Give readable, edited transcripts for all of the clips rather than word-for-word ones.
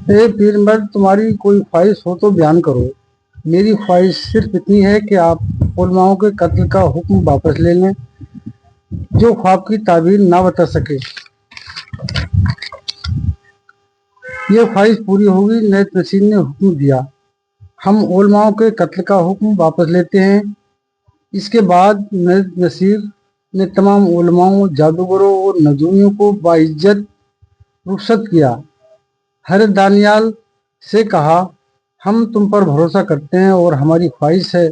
ए पीर मर्द, तुम्हारी कोई ख्वाहिश हो तो बयान करो। मेरी ख्वाहिश सिर्फ इतनी है कि आप उलमाओं के कत्ल का हुक्म वापस ले लें। जो ख्वाब की ताबीर ना बता सके, ये ख्वाहिश पूरी होगी। नैत नसीर ने हुक्म दिया, हम उलमाओं के कत्ल का हुक्म वापस लेते हैं। इसके बाद नैत नसीर ने तमाम उलमाओं, जादूगरों और नजूमियों को बाइज्जत रुखसत किया। हज़रत दानियाल से कहा, हम तुम पर भरोसा करते हैं और हमारी ख्वाहिश है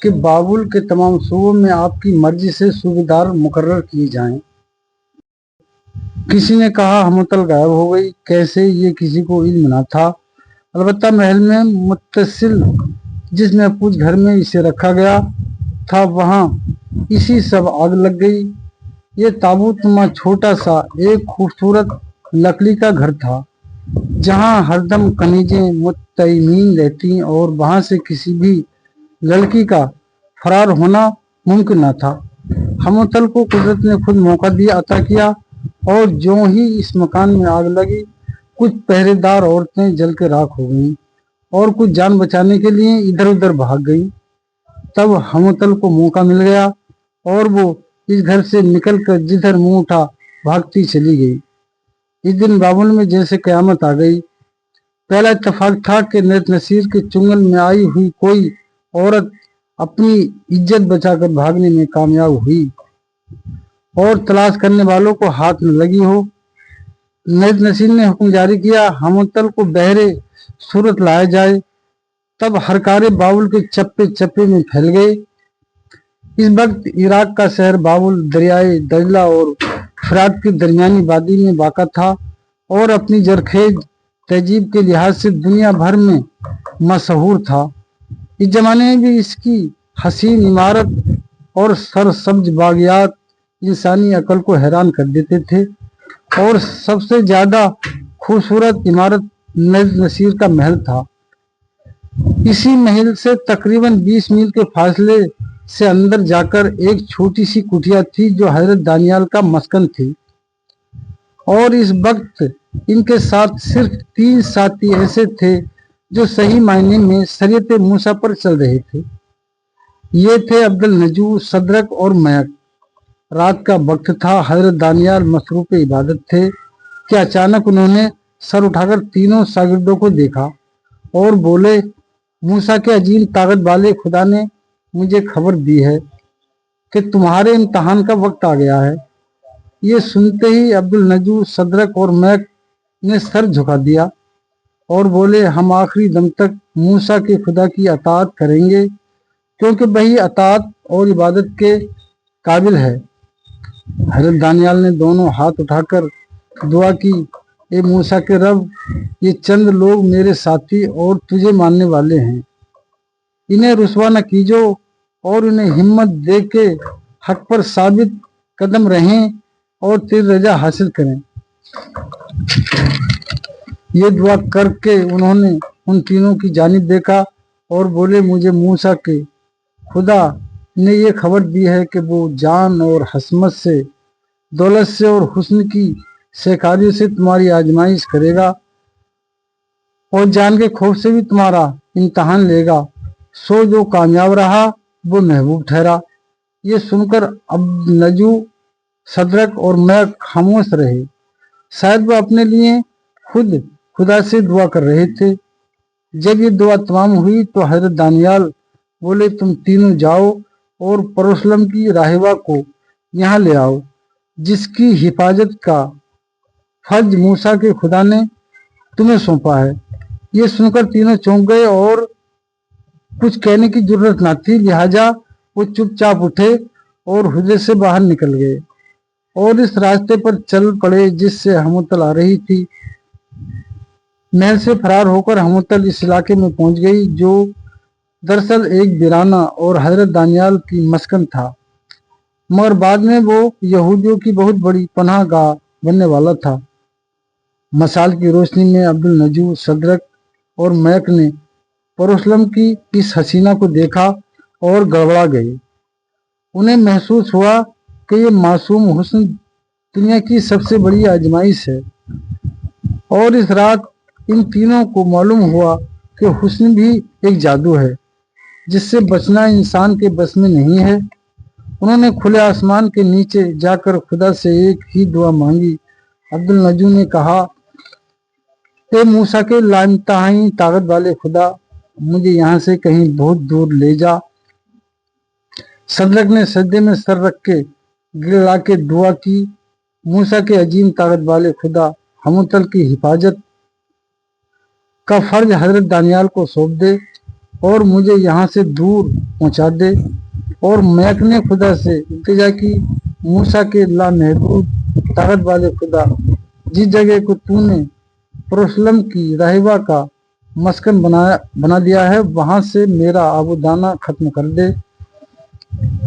कि बाबुल के तमाम सूबों में आपकी मर्जी से सूबेदार मुकर्रर किए जाएं। किसी ने कहा, हमतल गायब हो गई। कैसे, ये किसी को इल्म ना था। अलबत्ता महल में मुत्तसिल जिस महफूज घर में इसे रखा गया था, वहाँ इसी सब आग लग गई। ये ताबूत नुमा छोटा सा एक खूबसूरत लकड़ी का घर था, जहाँ हरदम कनीजें मुत्तयमीन रहती और वहाँ से किसी भी लड़की का फरार होना मुमकिन न था। हमतल को कुदरत ने खुद मौका दिया, अता किया, और जो ही इस मकान में आग लगी, कुछ पहरेदार औरतें जल के राख हो गईं और कुछ जान बचाने के लिए इधर उधर भाग गईं। तब हमतल को मौका मिल गया और वो इस घर से निकलकर जिधर मुंह उठा भागती चली गई। इस दिन बाबुल में जैसे कयामत आ गई। पहला इत्तेफाक था कि नैत नसीर के चुंगल में आई हुई कोई औरत अपनी इज्जत बचाकर भागने में कामयाब हुई और तलाश करने वालों को हाथ न लगी हो। नैत नसीर ने हुक्म जारी किया, हमतल को बहरे सूरत लाया जाए। तब हरकारे बाबुल के चप्पे चप्पे में फैल गए। इस वक्त इराक का शहर बाबुल दरियाए दजला और फरात की दरमियानी वादी में वाक़ा था और अपनी जरखेज तहजीब के लिहाज से दुनिया भर में मशहूर था। इस जमाने में भी इसकी हसीन इमारत और सरसब्ज बागियात इंसानी अकल को हैरान कर देते थे। और सबसे ज्यादा खूबसूरत इमारत नैत नसीर का महल था। इसी महल से तकरीबन 20 मील के फासले से अंदर जाकर एक छोटी सी कुटिया थी जो हजरत दानियाल का मस्कन थी। और इस वक्त इनके साथ सिर्फ 3 साथी ऐसे थे जो सही मायने में शरीयत मूसा पर चल रहे थे। ये थे अब्दुल नजू, सदरक और मयक। रात का वक्त था। हजरत दानियाल मसरूफ इबादत थे कि अचानक उन्होंने सर उठाकर तीनों शागिर्दों को देखा और बोले, मूसा के अजीम ताकत वाले खुदा ने मुझे खबर दी है कि तुम्हारे इम्तहान का वक्त आ गया है। ये सुनते ही अब्दुल नजू, सदरक और मैक ने सर झुका दिया और बोले, हम आखिरी दम तक मूसा के खुदा की अताअत करेंगे, क्योंकि वही अताअत और इबादत के काबिल है। हजरत दानियाल ने दोनों हाथ उठाकर दुआ की, ए मूसा के रब, ये चंद लोग मेरे साथी और तुझे मानने वाले हैं। इन्हें रुसवा न कीजो और उन्हें हिम्मत दे के हक पर साबित कदम रहें और तेरी रजा हासिल करें। ये दुआ करके उन्होंने उन तीनों की जानिब देखा और बोले, मुझे मूसा के खुदा ने ये खबर दी है कि वो जान और हसमत से, दौलत से और हुस्न की सहकारियों से तुम्हारी आजमाइश करेगा और जान के खौफ से भी तुम्हारा इम्तहान लेगा। सो जो कामयाब रहा वो महबूब ठहरा। ये सुनकर अब नजू, सदरक और मैं खामोश रहे। शायद वो अपने लिए खुद खुदा से दुआ कर रहे थे। जब ये दुआ तमाम हुई तो हजरत दानियाल बोले, तुम तीनों जाओ और यरूशलेम की राहिबा को यहाँ ले आओ, जिसकी हिफाजत का फर्ज मूसा के खुदा ने तुम्हें सौंपा है। ये सुनकर तीनों चौंक गए और कुछ कहने की जरूरत ना थी, लिहाजा वो चुपचाप उठे और हुजरे से बाहर निकल गए और इस रास्ते पर चल पड़े जिससे हमतल आ रही थी। महल से फरार होकर हमतल इस इलाके में पहुंच गई जो दरअसल एक वीराना और हजरत दानियाल की मस्कन था, मगर बाद में वो यहूदियों की बहुत बड़ी पनाह गाह बनने वाला था। मसाल की रोशनी में अब्दुल नजू, सदरक और मैक ने यरूशलेम की इस हसीना को देखा और गड़बड़ा गए। उन्हें महसूस हुआ कि ये मासूम हुस्न दुनिया की सबसे बड़ी आजमाइश है और इस रात ان تینوں کو معلوم ہوا کہ حسن بھی ایک جادو ہے جس سے بچنا انسان کے بس میں نہیں ہے۔ انہوں نے کھلے آسمان کے نیچے جا کر خدا سے ایک ہی دعا مانگی۔ عبدالنجو نے کہا، اے موسیٰ کے لا انتہائی طاقت والے خدا، مجھے یہاں سے کہیں بہت دور لے جا۔ صدرک نے سجدے میں سر رکھ کے گڑگڑا کے دعا کی، موسیٰ کے عظیم طاقت والے خدا، ہموتل کی حفاظت کا فرض حضرت دانیال کو سونپ دے اور مجھے یہاں سے دور پہنچا دے۔ اور میک نے خدا سے التجا کی، موسیٰ کے لامحدود طاقت والے خدا، جس جگہ کو تو نے یروشلم کی راہبہ کا مسکن بنا دیا ہے، وہاں سے میرا آبودانہ ختم کر دے۔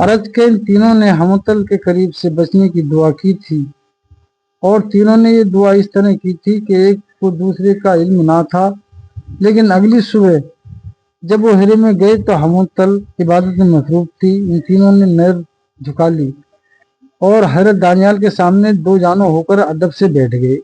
عرض کے ان تینوں نے ہموتل کے قریب سے بچنے کی دعا کی تھی، اور تینوں نے یہ دعا اس طرح کی تھی کہ ایک کو دوسرے کا علم نہ تھا۔ لیکن اگلی صبح جب وہ ہرے میں گئے تو ہموتل عبادت میں مصروف تھی۔ ان تینوں نے نظر جھکا لی اور حضرت دانیال کے سامنے دو جانوں ہو کر ادب سے بیٹھ گئے۔